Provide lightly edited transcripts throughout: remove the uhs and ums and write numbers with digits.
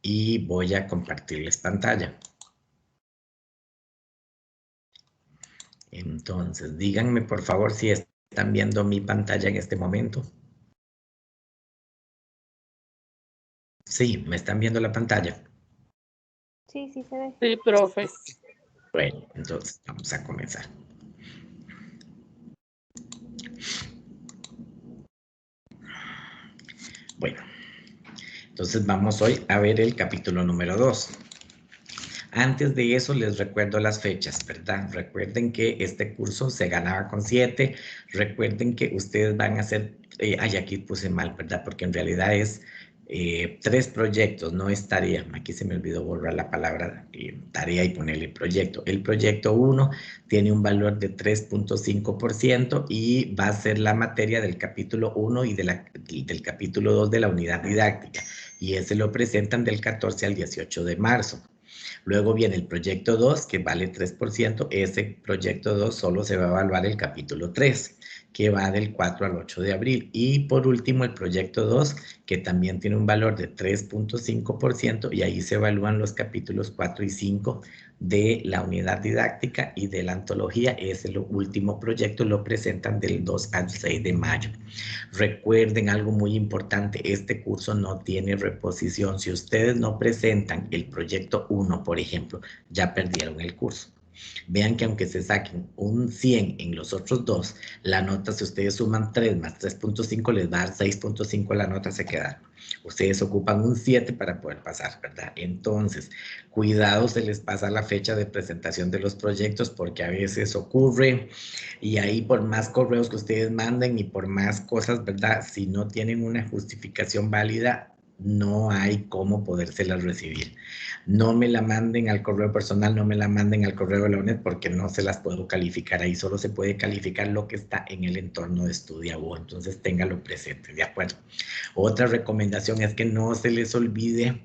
y voy a compartirles pantalla. Entonces, díganme por favor si están viendo mi pantalla en este momento. Sí, ¿me están viendo la pantalla? Sí, sí se ve. Sí, profe. Bueno, entonces vamos a comenzar. Bueno, entonces vamos hoy a ver el capítulo número 2. Antes de eso les recuerdo las fechas, ¿verdad? Recuerden que este curso se ganaba con 7. Recuerden que ustedes van a hacer, aquí puse mal, ¿verdad? Porque en realidad es 3 proyectos, no es tarea. Aquí se me olvidó borrar la palabra tarea y ponerle proyecto. El proyecto 1 tiene un valor de 3.5% y va a ser la materia del capítulo 1 y del capítulo 2 de la unidad didáctica. Y ese lo presentan del 14 al 18 de marzo. Luego viene el proyecto 2, que vale 3%. Ese proyecto 2 solo se va a evaluar el capítulo 3, que va del 4 al 8 de abril. Y por último, el proyecto 2, que también tiene un valor de 3.5%, y ahí se evalúan los capítulos 4 y 5 de la unidad didáctica y de la antología. Ese último proyecto lo presentan del 2 al 6 de mayo. Recuerden algo muy importante, este curso no tiene reposición. Si ustedes no presentan el proyecto 1, por ejemplo, ya perdieron el curso. Vean que aunque se saquen un 100 en los otros dos, la nota, si ustedes suman 3 más 3.5, les va a dar 6.5, la nota se queda. Ustedes ocupan un 7 para poder pasar, ¿verdad? Entonces, cuidado, se les pasa la fecha de presentación de los proyectos porque a veces ocurre y ahí por más correos que ustedes manden y por más cosas, ¿verdad? Si no tienen una justificación válida, no hay cómo podérselas recibir. No me la manden al correo personal, no me la manden al correo de la UNED porque no se las puedo calificar ahí. Solo se puede calificar lo que está en el entorno de Estudiabo. Entonces, téngalo presente, ¿de acuerdo? Otra recomendación es que no se les olvide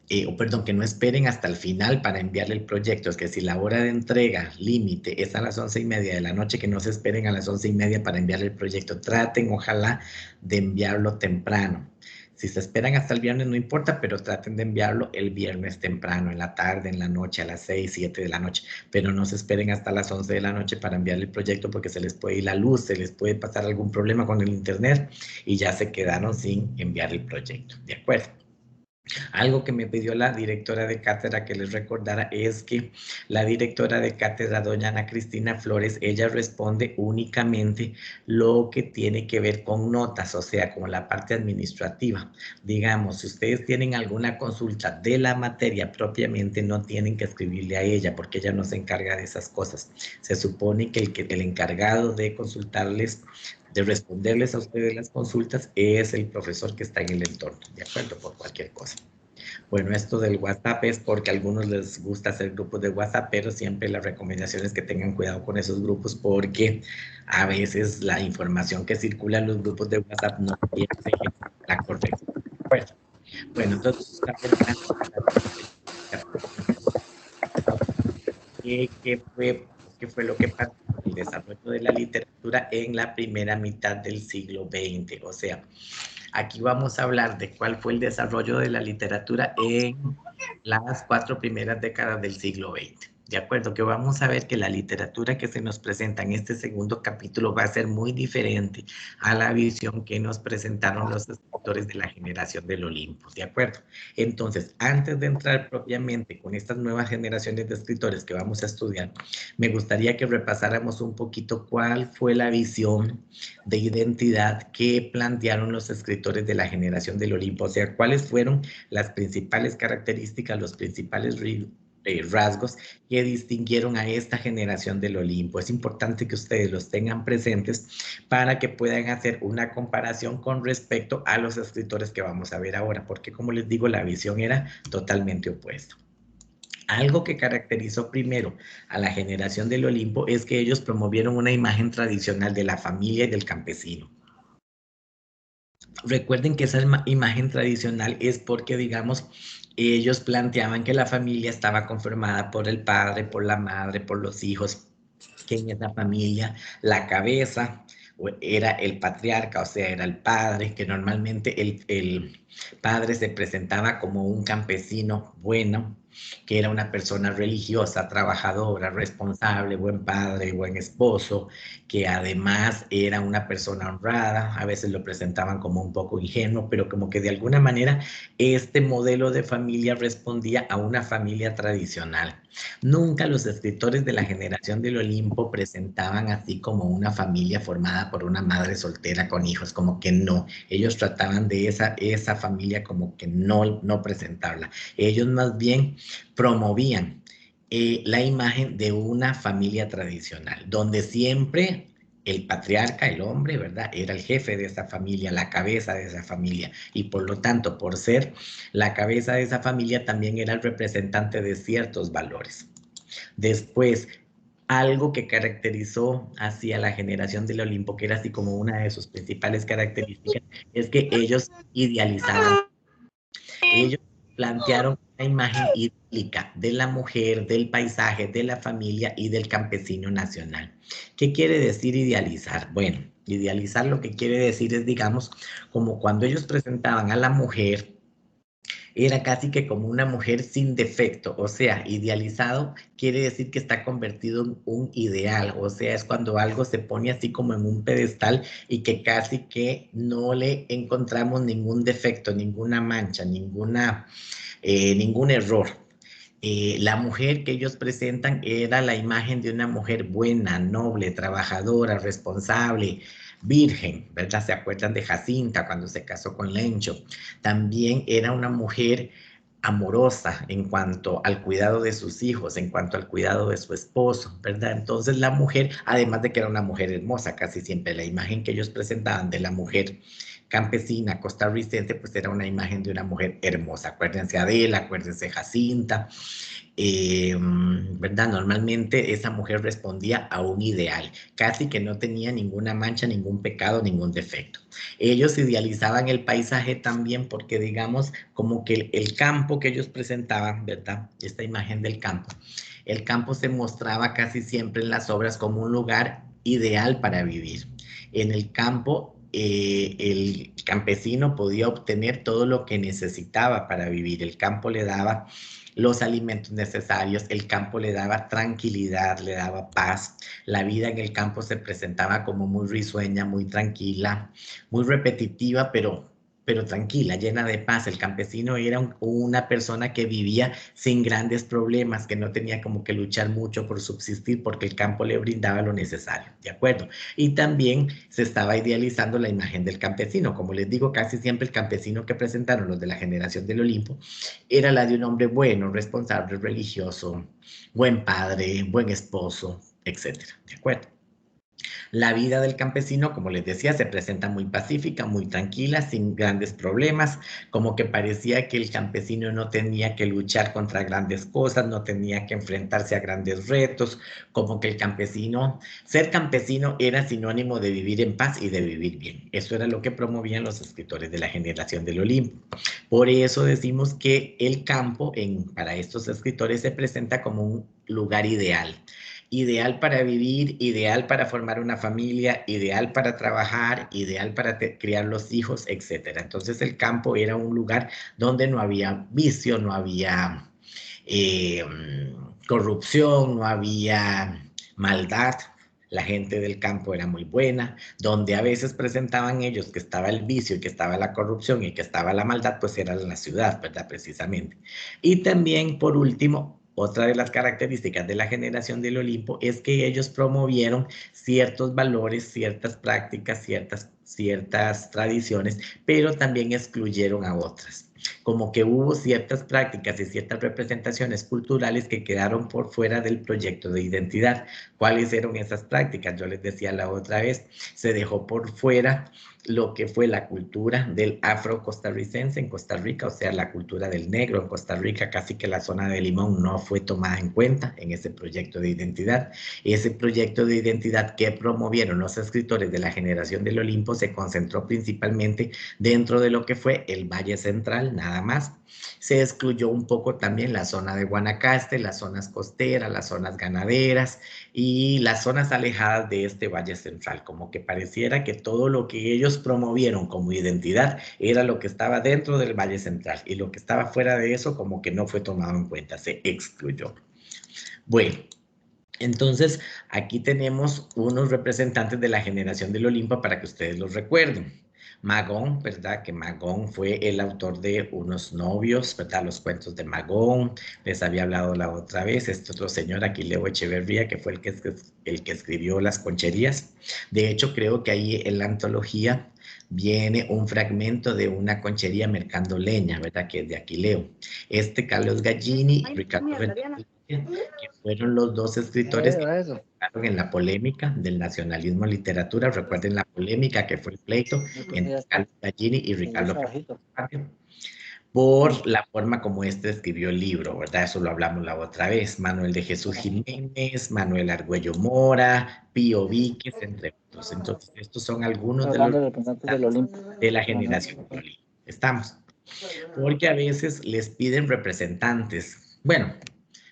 que no esperen hasta el final para enviarle el proyecto. Es que si la hora de entrega límite es a las 11:30 de la noche, que no se esperen a las 11:30 para enviarle el proyecto. Traten, ojalá, de enviarlo temprano. Si se esperan hasta el viernes, no importa, pero traten de enviarlo el viernes temprano, en la tarde, en la noche, a las 6, 7 de la noche. Pero no se esperen hasta las 11 de la noche para enviarle el proyecto porque se les puede ir la luz, se les puede pasar algún problema con el internet y ya se quedaron sin enviar el proyecto. ¿De acuerdo? Algo que me pidió la directora de cátedra que les recordara es que la directora de cátedra, doña Ana Cristina Flores, ella responde únicamente lo que tiene que ver con notas, o sea, con la parte administrativa. Digamos, si ustedes tienen alguna consulta de la materia propiamente, no tienen que escribirle a ella porque ella no se encarga de esas cosas. Se supone que el encargado de consultarles, de responderles a ustedes las consultas, es el profesor que está en el entorno, ¿de acuerdo? Por cualquier cosa. Bueno, esto del WhatsApp es porque a algunos les gusta hacer grupos de WhatsApp, pero siempre la recomendación es que tengan cuidado con esos grupos porque a veces la información que circula en los grupos de WhatsApp no siempre es la correcta. Bueno, entonces, ¿qué fue lo que pasó? El desarrollo de la literatura en la primera mitad del siglo XX. O sea, aquí vamos a hablar de cuál fue el desarrollo de la literatura en las 4 primeras décadas del siglo XX. De acuerdo, que vamos a ver que la literatura que se nos presenta en este segundo capítulo va a ser muy diferente a la visión que nos presentaron los escritores de la generación del Olimpo, ¿de acuerdo? Entonces, antes de entrar propiamente con estas nuevas generaciones de escritores que vamos a estudiar, me gustaría que repasáramos un poquito cuál fue la visión de identidad que plantearon los escritores de la generación del Olimpo, o sea, cuáles fueron las principales características, los principales rasgos que distinguieron a esta generación del Olimpo. Es importante que ustedes los tengan presentes para que puedan hacer una comparación con respecto a los escritores que vamos a ver ahora, porque como les digo, la visión era totalmente opuesta. Algo que caracterizó primero a la generación del Olimpo es que ellos promovieron una imagen tradicional de la familia y del campesino. Recuerden que esa imagen tradicional es porque, digamos, ellos planteaban que la familia estaba conformada por el padre, por la madre, por los hijos, que en esa familia la cabeza, era el patriarca, o sea, era el padre, que normalmente el padre se presentaba como un campesino bueno, que era una persona religiosa, trabajadora, responsable, buen padre, buen esposo, que además era una persona honrada. A veces lo presentaban como un poco ingenuo, pero como que de alguna manera este modelo de familia respondía a una familia tradicional. Nunca los escritores de la generación del Olimpo presentaban así como una familia formada por una madre soltera con hijos, como que no. Ellos trataban de esa familia como que no presentarla. Ellos más bien promovían la imagen de una familia tradicional, donde siempre el patriarca, el hombre, ¿verdad? Era el jefe de esa familia, la cabeza de esa familia, y por lo tanto, por ser la cabeza de esa familia, también era el representante de ciertos valores. Después, algo que caracterizó hacia la generación del Olimpo, que era así como una de sus principales características, es que ellos idealizaban, ellos plantearon una imagen idílica de la mujer, del paisaje, de la familia y del campesino nacional. ¿Qué quiere decir idealizar? Bueno, idealizar lo que quiere decir es, digamos, como cuando ellos presentaban a la mujer, era casi que como una mujer sin defecto, o sea, idealizado quiere decir que está convertido en un ideal, o sea, es cuando algo se pone así como en un pedestal y que casi que no le encontramos ningún defecto, ninguna mancha, ningún error. La mujer que ellos presentan era la imagen de una mujer buena, noble, trabajadora, responsable, virgen, ¿verdad? ¿Se acuerdan de Jacinta cuando se casó con Lencho? También era una mujer amorosa en cuanto al cuidado de sus hijos, en cuanto al cuidado de su esposo, ¿verdad? Entonces la mujer, además de que era una mujer hermosa, casi siempre la imagen que ellos presentaban de la mujer campesina costarricense, pues era una imagen de una mujer hermosa. Acuérdense Adela, acuérdense Jacinta, ¿verdad? Normalmente esa mujer respondía a un ideal, casi que no tenía ninguna mancha, ningún pecado, ningún defecto. Ellos idealizaban el paisaje también porque, digamos, como que el campo que ellos presentaban, ¿verdad? Esta imagen del campo, el campo se mostraba casi siempre en las obras como un lugar ideal para vivir. En el campo el campesino podía obtener todo lo que necesitaba para vivir. El campo le daba los alimentos necesarios, el campo le daba tranquilidad, le daba paz. La vida en el campo se presentaba como muy risueña, muy tranquila, muy repetitiva, pero tranquila, llena de paz. El campesino era una persona que vivía sin grandes problemas, que no tenía como que luchar mucho por subsistir porque el campo le brindaba lo necesario, ¿de acuerdo? Y también se estaba idealizando la imagen del campesino. Como les digo, casi siempre el campesino que presentaron los de la generación del Olimpo era la de un hombre bueno, responsable, religioso, buen padre, buen esposo, etcétera, ¿de acuerdo? La vida del campesino, como les decía, se presenta muy pacífica, muy tranquila, sin grandes problemas, como que parecía que el campesino no tenía que luchar contra grandes cosas, no tenía que enfrentarse a grandes retos, como que ser campesino era sinónimo de vivir en paz y de vivir bien. Eso era lo que promovían los escritores de la generación del Olimpo. Por eso decimos que el campo para estos escritores se presenta como un lugar ideal. Ideal para vivir, ideal para formar una familia, ideal para trabajar, ideal para criar los hijos, etc. Entonces el campo era un lugar donde no había vicio, no había eh, corrupción, no había maldad. La gente del campo era muy buena, donde a veces presentaban ellos que estaba el vicio y que estaba la corrupción y que estaba la maldad, pues era en la ciudad, ¿verdad? Precisamente. Y también, por último, otra de las características de la generación del Olimpo es que ellos promovieron ciertos valores, ciertas prácticas, ciertas tradiciones, pero también excluyeron a otras. Como que hubo ciertas prácticas y ciertas representaciones culturales que quedaron por fuera del proyecto de identidad. ¿Cuáles eran esas prácticas? Yo les decía la otra vez, se dejó por fuera lo que fue la cultura del afro-costarricense en Costa Rica, o sea, la cultura del negro en Costa Rica, casi que la zona de Limón no fue tomada en cuenta en ese proyecto de identidad. Ese proyecto de identidad que promovieron los escritores de la generación del Olimpo se concentró principalmente dentro de lo que fue el Valle Central, central, nada más. Se excluyó un poco también la zona de Guanacaste, las zonas costeras, las zonas ganaderas y las zonas alejadas de este Valle Central, como que pareciera que todo lo que ellos promovieron como identidad era lo que estaba dentro del Valle Central y lo que estaba fuera de eso como que no fue tomado en cuenta, se excluyó. Bueno, entonces aquí tenemos unos representantes de la generación del Olimpo para que ustedes los recuerden. Magón, ¿verdad? Que Magón fue el autor de Unos novios, ¿verdad? Los cuentos de Magón. Les había hablado la otra vez. Este otro señor, Aquileo Echeverría, que fue el que escribió Las Concherías. De hecho, creo que ahí en la antología viene un fragmento de una conchería mercando leña, ¿verdad? Que es de Aquileo. Carlos Gallini y Ricardo Rentería, que fueron los dos escritores que participaron en la polémica del nacionalismo en literatura. Recuerden la polémica que fue el pleito entre Carlos Gallini y Ricardo Rentería por la forma como escribió el libro, ¿verdad? Eso lo hablamos la otra vez. Manuel de Jesús Jiménez, Manuel Argüello Mora, Pío Víquez, entre otros. Entonces, estos son algunos de los representantes de la generación del Olimpo. ¿Estamos? Porque a veces les piden representantes. Bueno,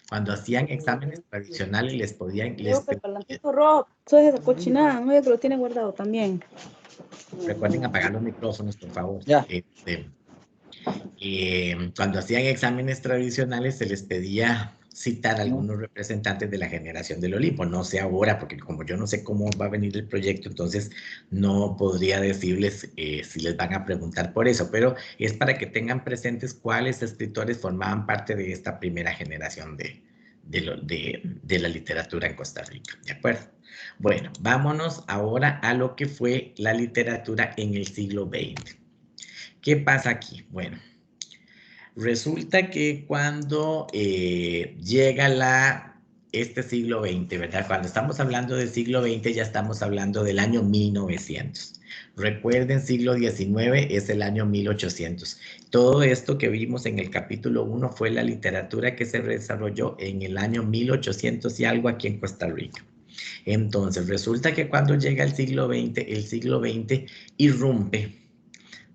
cuando hacían exámenes tradicionales les podían... Rob, soy esa cochinada, no es que lo tiene guardado también. Recuerden apagar los micrófonos, por favor. Ya. Cuando hacían exámenes tradicionales se les pedía citar a algunos representantes de la generación del Olimpo. No sé ahora, porque como yo no sé cómo va a venir el proyecto, entonces no podría decirles si les van a preguntar por eso, pero es para que tengan presentes cuáles escritores formaban parte de esta primera generación de la literatura en Costa Rica, ¿de acuerdo? Bueno, vámonos ahora a lo que fue la literatura en el siglo XX. ¿Qué pasa aquí? Bueno, resulta que cuando llega este siglo XX, ¿verdad? Cuando estamos hablando del siglo XX ya estamos hablando del año 1900. Recuerden, siglo XIX es el año 1800. Todo esto que vimos en el capítulo 1 fue la literatura que se desarrolló en el año 1800 y algo aquí en Costa Rica. Entonces, resulta que cuando llega el siglo XX irrumpe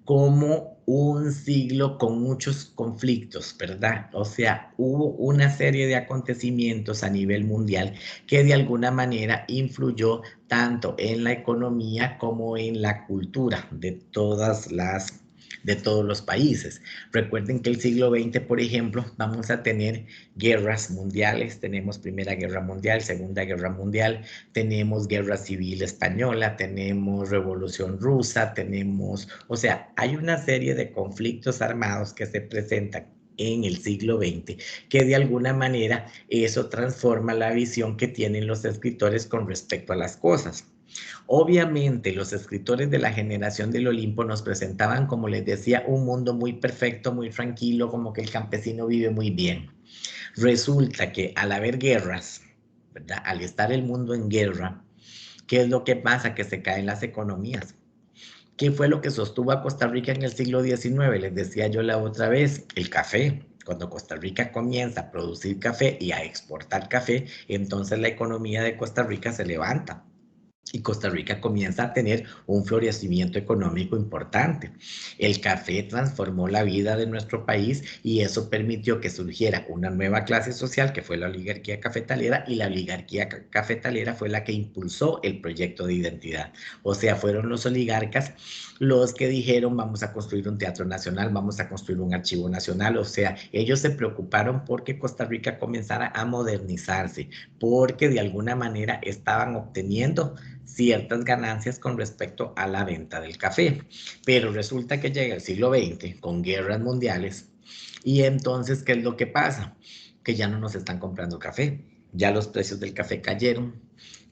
como un siglo con muchos conflictos, ¿verdad? O sea, hubo una serie de acontecimientos a nivel mundial que de alguna manera influyó tanto en la economía como en la cultura de todos los países. Recuerden que el siglo XX, por ejemplo, vamos a tener guerras mundiales. Tenemos Primera Guerra Mundial, Segunda Guerra Mundial, tenemos Guerra Civil Española, tenemos Revolución Rusa, o sea, hay una serie de conflictos armados que se presentan en el siglo XX, que de alguna manera eso transforma la visión que tienen los escritores con respecto a las cosas. Obviamente, los escritores de la generación del Olimpo nos presentaban, como les decía, un mundo muy perfecto, muy tranquilo, como que el campesino vive muy bien. Resulta que al haber guerras, ¿verdad? Al estar el mundo en guerra, ¿qué es lo que pasa? Que se caen las economías. ¿Qué fue lo que sostuvo a Costa Rica en el siglo XIX? Les decía yo la otra vez, el café. Cuando Costa Rica comienza a producir café y a exportar café, entonces la economía de Costa Rica se levanta. Y Costa Rica comienza a tener un florecimiento económico importante. El café transformó la vida de nuestro país y eso permitió que surgiera una nueva clase social que fue la oligarquía cafetalera, y la oligarquía cafetalera fue la que impulsó el proyecto de identidad. O sea, fueron los oligarcas los que dijeron vamos a construir un teatro nacional, vamos a construir un archivo nacional. O sea, ellos se preocuparon porque Costa Rica comenzara a modernizarse, porque de alguna manera estaban obteniendo ciertas ganancias con respecto a la venta del café. Pero resulta que llega el siglo XX con guerras mundiales y entonces, ¿qué es lo que pasa? Que ya no nos están comprando café, ya los precios del café cayeron,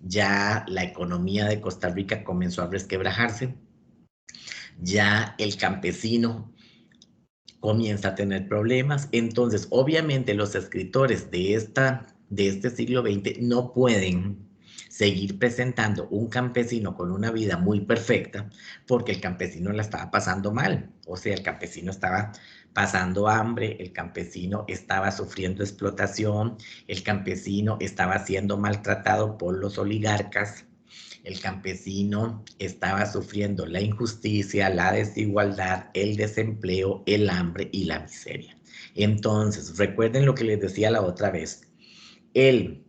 ya la economía de Costa Rica comenzó a resquebrajarse, ya el campesino comienza a tener problemas. Entonces, obviamente, los escritores de este siglo XX no pueden seguir presentando un campesino con una vida muy perfecta, porque el campesino la estaba pasando mal. O sea, el campesino estaba pasando hambre, el campesino estaba sufriendo explotación, el campesino estaba siendo maltratado por los oligarcas, el campesino estaba sufriendo la injusticia, la desigualdad, el desempleo, el hambre y la miseria. Entonces, recuerden lo que les decía la otra vez. El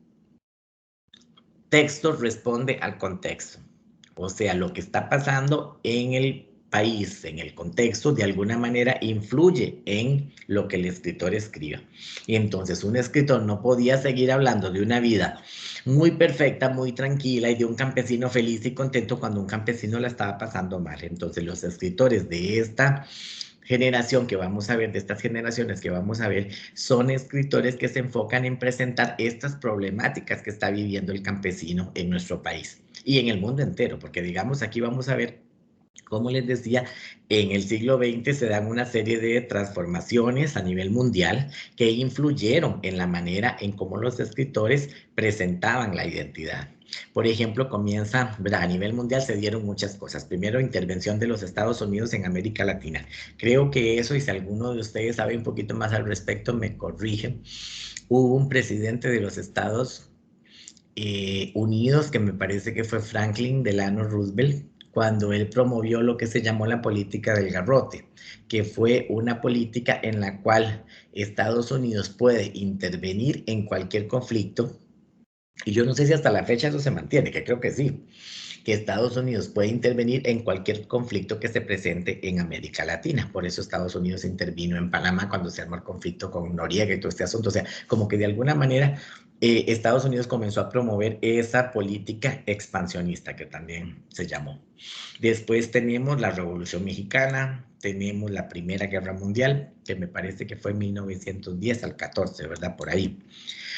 texto responde al contexto. O sea, lo que está pasando en el país, en el contexto, de alguna manera influye en lo que el escritor escriba. Y entonces un escritor no podía seguir hablando de una vida muy perfecta, muy tranquila y de un campesino feliz y contento cuando un campesino la estaba pasando mal. Entonces los escritores de esta generación que vamos a ver, de estas generaciones que vamos a ver, son escritores que se enfocan en presentar estas problemáticas que está viviendo el campesino en nuestro país y en el mundo entero, porque digamos aquí vamos a ver, como les decía, en el siglo XX se dan una serie de transformaciones a nivel mundial que influyeron en la manera en cómo los escritores presentaban la identidad. Por ejemplo, comienza, ¿verdad? A nivel mundial se dieron muchas cosas. Primero, intervención de los Estados Unidos en América Latina. Creo que eso, y si alguno de ustedes sabe un poquito más al respecto, me corrigen. Hubo un presidente de los Estados Unidos, que me parece que fue Franklin Delano Roosevelt, cuando él promovió lo que se llamó la política del garrote, que fue una política en la cual Estados Unidos puede intervenir en cualquier conflicto, y yo no sé si hasta la fecha eso se mantiene, que creo que sí, que Estados Unidos puede intervenir en cualquier conflicto que se presente en América Latina. Por eso Estados Unidos intervino en Panamá cuando se armó el conflicto con Noriega y todo este asunto. O sea, como que de alguna manera Estados Unidos comenzó a promover esa política expansionista que también se llamó. Después tenemos la Revolución Mexicana, tenemos la Primera Guerra Mundial, que me parece que fue en 1910 al 14, ¿verdad? Por ahí.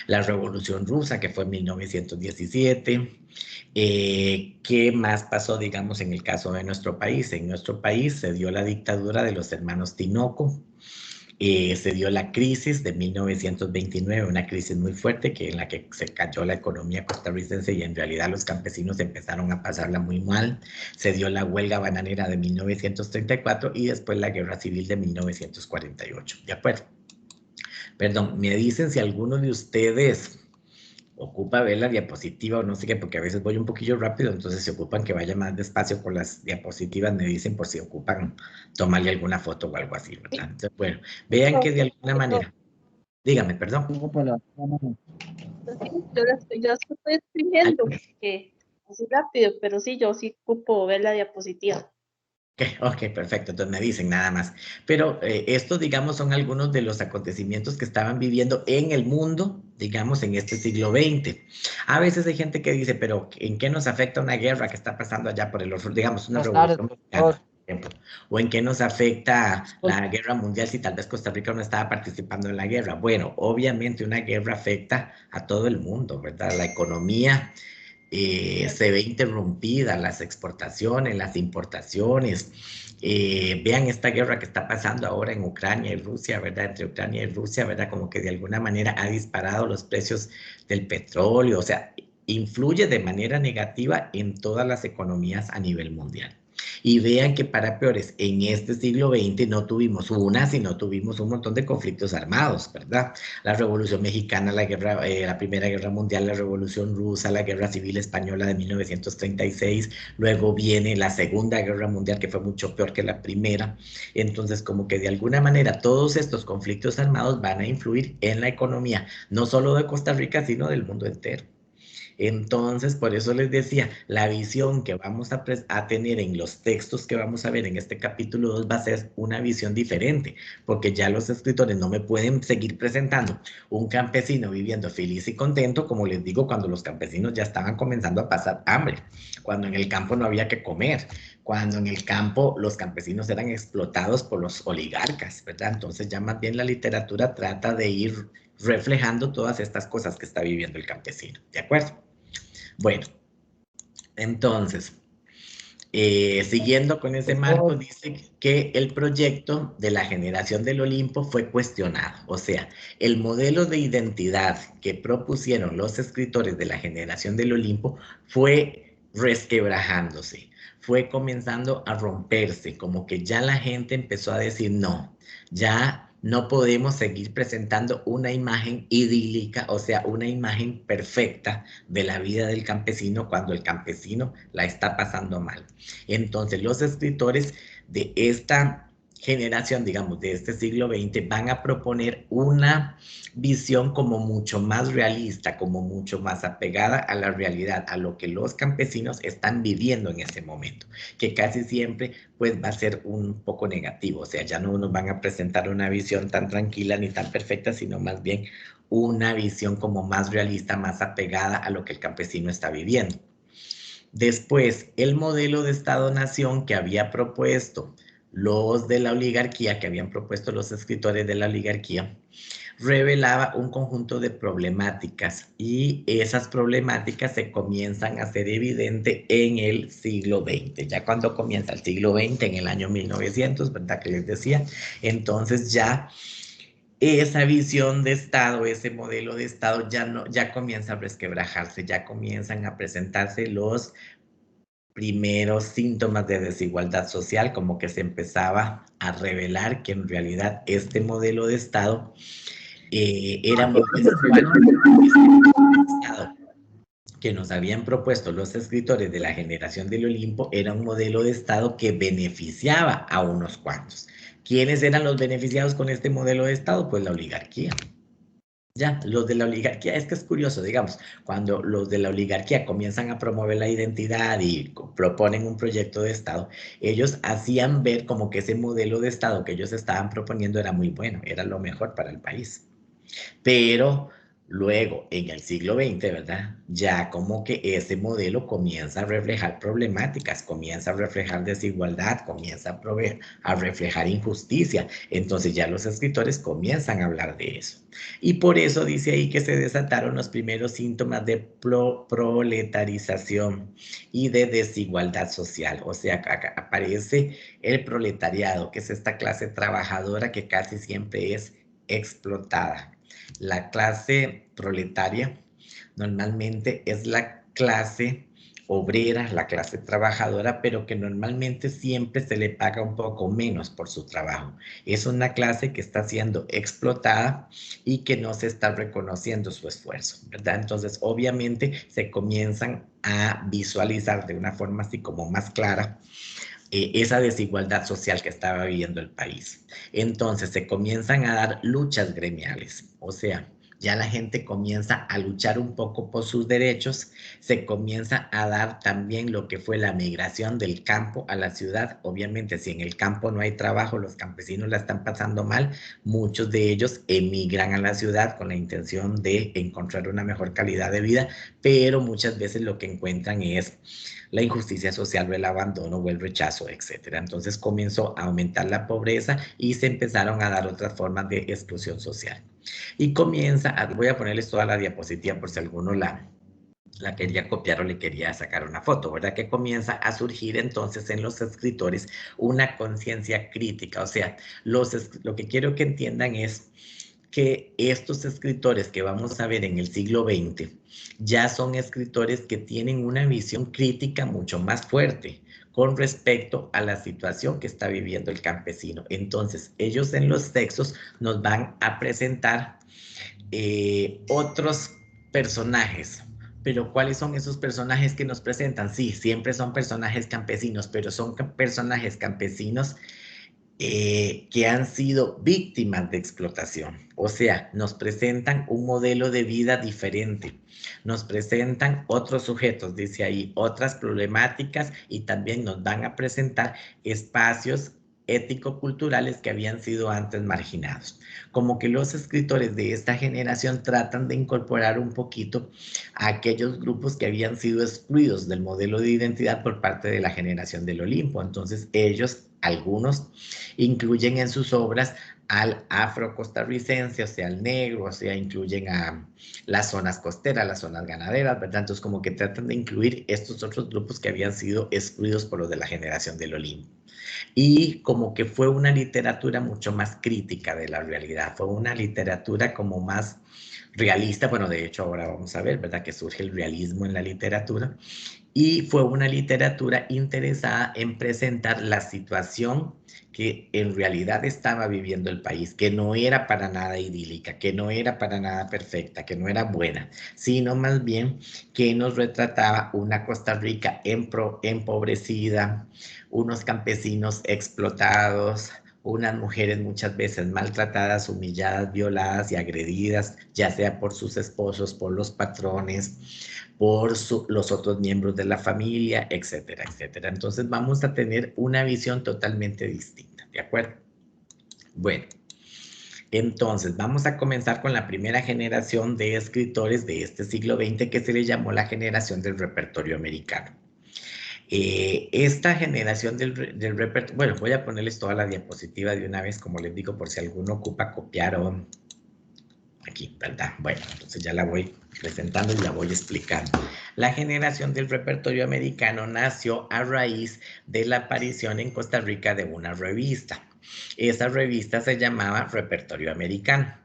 La Revolución Rusa, que fue en 1917. ¿Qué más pasó, digamos, en el caso de nuestro país? En nuestro país se dio la dictadura de los hermanos Tinoco, se dio la crisis de 1929, una crisis muy fuerte en la que se cayó la economía costarricense y en realidad los campesinos empezaron a pasarla muy mal. Se dio la huelga bananera de 1934 y después la guerra civil de 1948. ¿De acuerdo? Perdón, me dicen si alguno de ustedes ocupa ver la diapositiva o no sé qué, porque a veces voy un poquillo rápido, entonces se ocupan que vaya más despacio con las diapositivas, me dicen por si ocupan tomarle alguna foto o algo así, ¿verdad? Entonces, bueno, vean que de alguna manera, dígame, perdón. Yo estoy escribiendo, que así rápido, pero sí, yo sí ocupo ver la diapositiva. Ok, perfecto, entonces me dicen nada más. Pero estos, digamos, son algunos de los acontecimientos que estaban viviendo en el mundo, digamos, en este siglo XX. A veces hay gente que dice, pero ¿en qué nos afecta una guerra que está pasando allá por el otro, digamos, una revolución mexicana, por ejemplo? ¿O en qué nos afecta la guerra mundial si tal vez Costa Rica no estaba participando en la guerra? Bueno, obviamente una guerra afecta a todo el mundo, ¿verdad? La economía se ve interrumpida, las exportaciones, las importaciones. Vean esta guerra que está pasando ahora en Ucrania y Rusia, ¿verdad? Entre Ucrania y Rusia, ¿verdad? Como que de alguna manera ha disparado los precios del petróleo, o sea, influye de manera negativa en todas las economías a nivel mundial. Y vean que para peores, en este siglo XX no tuvimos una, sino tuvimos un montón de conflictos armados, ¿verdad? La Revolución Mexicana, la Primera Guerra Mundial, la Revolución Rusa, la Guerra Civil Española de 1936, luego viene la Segunda Guerra Mundial, que fue mucho peor que la primera. Entonces, como que de alguna manera todos estos conflictos armados van a influir en la economía, no solo de Costa Rica, sino del mundo entero. Entonces, por eso les decía, la visión que vamos a tener en los textos que vamos a ver en este capítulo 2 va a ser una visión diferente, porque ya los escritores no me pueden seguir presentando un campesino viviendo feliz y contento, como les digo, cuando los campesinos ya estaban comenzando a pasar hambre, cuando en el campo no había que comer, cuando en el campo los campesinos eran explotados por los oligarcas, ¿verdad? Entonces ya más bien la literatura trata de ir reflejando todas estas cosas que está viviendo el campesino, ¿de acuerdo? Bueno, entonces, siguiendo con ese marco, dice que el proyecto de la generación del Olimpo fue cuestionado, o sea, el modelo de identidad que propusieron los escritores de la generación del Olimpo fue resquebrajándose, fue comenzando a romperse, como que ya la gente empezó a decir no, ya No podemos seguir presentando una imagen idílica, o sea, una imagen perfecta de la vida del campesino cuando el campesino la está pasando mal. Entonces, los escritores de esta generación, digamos, de este siglo XX, van a proponer una visión como mucho más realista, como mucho más apegada a la realidad, a lo que los campesinos están viviendo en ese momento, que casi siempre pues va a ser un poco negativo, o sea, ya no nos van a presentar una visión tan tranquila ni tan perfecta, sino más bien una visión como más realista, más apegada a lo que el campesino está viviendo. Después, el modelo de Estado-Nación que había propuesto los de la oligarquía, que habían propuesto los escritores de la oligarquía, revelaba un conjunto de problemáticas y esas problemáticas se comienzan a hacer evidente en el siglo XX. Ya cuando comienza el siglo XX, en el año 1900, ¿verdad? Que les decía, entonces ya esa visión de Estado, ese modelo de Estado ya comienza a resquebrajarse, ya comienzan a presentarse los primeros síntomas de desigualdad social, como que se empezaba a revelar que en realidad este modelo de Estado era muy desigual. Este Estado que nos habían propuesto los escritores de la generación del Olimpo era un modelo de Estado que beneficiaba a unos cuantos. ¿Quiénes eran los beneficiados con este modelo de Estado? Pues la oligarquía. Ya, los de la oligarquía, es que es curioso, digamos, cuando los de la oligarquía comienzan a promover la identidad y proponen un proyecto de Estado, ellos hacían ver como que ese modelo de Estado que ellos estaban proponiendo era muy bueno, era lo mejor para el país. Pero luego, en el siglo XX, ¿verdad? Ya como que ese modelo comienza a reflejar problemáticas, comienza a reflejar desigualdad, comienza a reflejar injusticia. Entonces ya los escritores comienzan a hablar de eso. Y por eso dice ahí que se desataron los primeros síntomas de proletarización y de desigualdad social. O sea, acá aparece el proletariado, que es esta clase trabajadora que casi siempre es explotada. La clase proletaria normalmente es la clase obrera, la clase trabajadora, pero que normalmente siempre se le paga un poco menos por su trabajo. Es una clase que está siendo explotada y que no se está reconociendo su esfuerzo, ¿verdad? Entonces, obviamente, se comienzan a visualizar de una forma así como más clara esa desigualdad social que estaba viviendo el país. Entonces se comienzan a dar luchas gremiales, o sea, ya la gente comienza a luchar un poco por sus derechos, se comienza a dar también lo que fue la migración del campo a la ciudad. Obviamente, si en el campo no hay trabajo, los campesinos la están pasando mal, muchos de ellos emigran a la ciudad con la intención de encontrar una mejor calidad de vida, pero muchas veces lo que encuentran es la injusticia social o el abandono o el rechazo, etcétera. Entonces comenzó a aumentar la pobreza y se empezaron a dar otras formas de exclusión social. Y voy a ponerles toda la diapositiva por si alguno la quería copiar o le quería sacar una foto, ¿verdad? Que comienza a surgir entonces en los escritores una conciencia crítica. O sea, lo que quiero que entiendan es que estos escritores que vamos a ver en el siglo XX ya son escritores que tienen una visión crítica mucho más fuerte con respecto a la situación que está viviendo el campesino. Entonces, ellos en los textos nos van a presentar otros personajes. Pero ¿cuáles son esos personajes que nos presentan? Sí, siempre son personajes campesinos, pero son personajes campesinos que han sido víctimas de explotación. O sea, nos presentan un modelo de vida diferente, nos presentan otros sujetos, dice ahí, otras problemáticas y también nos van a presentar espacios ético-culturales que habían sido antes marginados. Como que los escritores de esta generación tratan de incorporar un poquito a aquellos grupos que habían sido excluidos del modelo de identidad por parte de la generación del Olimpo. Entonces ellos, algunos, incluyen en sus obras al afro-costarricense, o sea, al negro, o sea, incluyen a las zonas costeras, las zonas ganaderas, ¿verdad? Entonces, como que tratan de incluir estos otros grupos que habían sido excluidos por los de la generación del Olimpo. Y como que fue una literatura mucho más crítica de la realidad, fue una literatura como más realista, bueno, de hecho ahora vamos a ver, ¿verdad? Que surge el realismo en la literatura y fue una literatura interesada en presentar la situación que en realidad estaba viviendo el país, que no era para nada idílica, que no era para nada perfecta, que no era buena, sino más bien que nos retrataba una Costa Rica empobrecida, unos campesinos explotados, unas mujeres muchas veces maltratadas, humilladas, violadas y agredidas, ya sea por sus esposos, por los patrones, por los otros miembros de la familia, etcétera, etcétera. Entonces vamos a tener una visión totalmente distinta, ¿de acuerdo? Bueno, entonces vamos a comenzar con la primera generación de escritores de este siglo XX que se le llamó la generación del repertorio americano. Esta generación del repertorio, bueno, voy a ponerles toda la diapositiva de una vez, como les digo, por si alguno ocupa copiar o aquí, ¿verdad? Bueno, entonces ya la voy presentando y la voy explicando. La generación del repertorio americano nació a raíz de la aparición en Costa Rica de una revista. Esa revista se llamaba Repertorio Americano.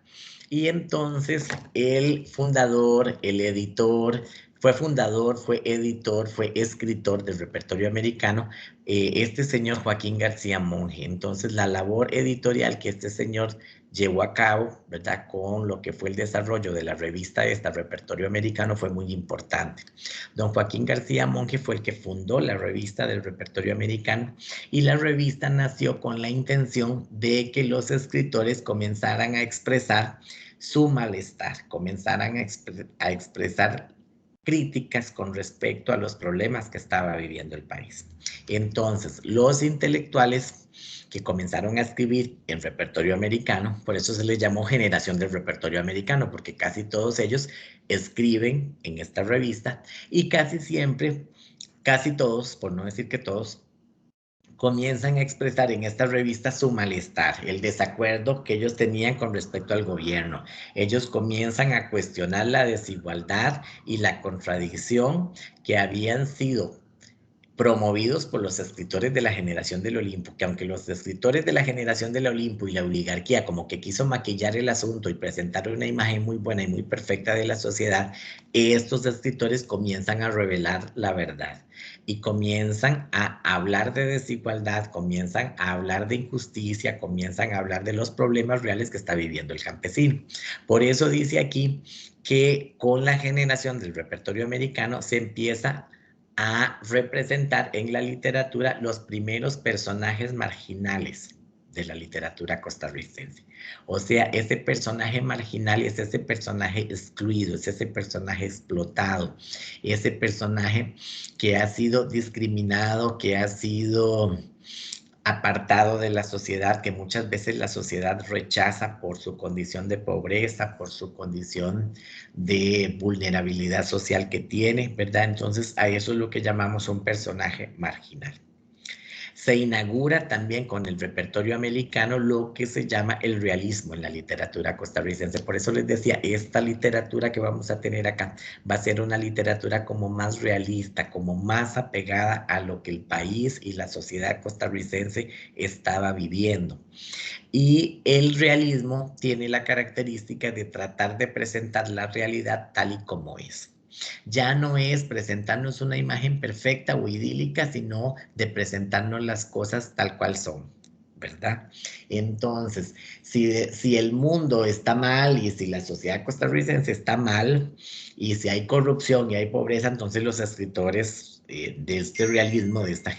Y entonces el fundador, el editor, fue fundador, fue editor, fue escritor del repertorio americano, este señor Joaquín García Monge. Entonces la labor editorial que este señor llevó a cabo, ¿verdad? Con lo que fue el desarrollo de la revista esta, Repertorio Americano, fue muy importante. Don Joaquín García Monge fue el que fundó la revista del Repertorio Americano y la revista nació con la intención de que los escritores comenzaran a expresar su malestar, comenzaran a expresar críticas con respecto a los problemas que estaba viviendo el país. Entonces, los intelectuales que comenzaron a escribir en repertorio americano, por eso se les llamó generación del repertorio americano, porque casi todos ellos escriben en esta revista y casi siempre, casi todos, por no decir que todos, comienzan a expresar en esta revista su malestar, el desacuerdo que ellos tenían con respecto al gobierno. Ellos comienzan a cuestionar la desigualdad y la contradicción que habían sido promovidos por los escritores de la generación del Olimpo, que aunque los escritores de la generación del Olimpo y la oligarquía como que quiso maquillar el asunto y presentar una imagen muy buena y muy perfecta de la sociedad, estos escritores comienzan a revelar la verdad y comienzan a hablar de desigualdad, comienzan a hablar de injusticia, comienzan a hablar de los problemas reales que está viviendo el campesino. Por eso dice aquí que con la generación del repertorio americano se empieza a representar en la literatura los primeros personajes marginales de la literatura costarricense. O sea, ese personaje marginal es ese personaje excluido, es ese personaje explotado, ese personaje que ha sido discriminado, que ha sido apartado de la sociedad, que muchas veces la sociedad rechaza por su condición de pobreza, por su condición de vulnerabilidad social que tiene, ¿verdad? Entonces a eso es lo que llamamos un personaje marginal. Se inaugura también con el repertorio americano lo que se llama el realismo en la literatura costarricense. Por eso les decía, esta literatura que vamos a tener acá va a ser una literatura como más realista, como más apegada a lo que el país y la sociedad costarricense estaba viviendo. Y el realismo tiene la característica de tratar de presentar la realidad tal y como es. Ya no es presentarnos una imagen perfecta o idílica, sino de presentarnos las cosas tal cual son, ¿verdad? Entonces, si el mundo está mal y si la sociedad costarricense está mal y si hay corrupción y hay pobreza, entonces los escritores de este realismo, de esta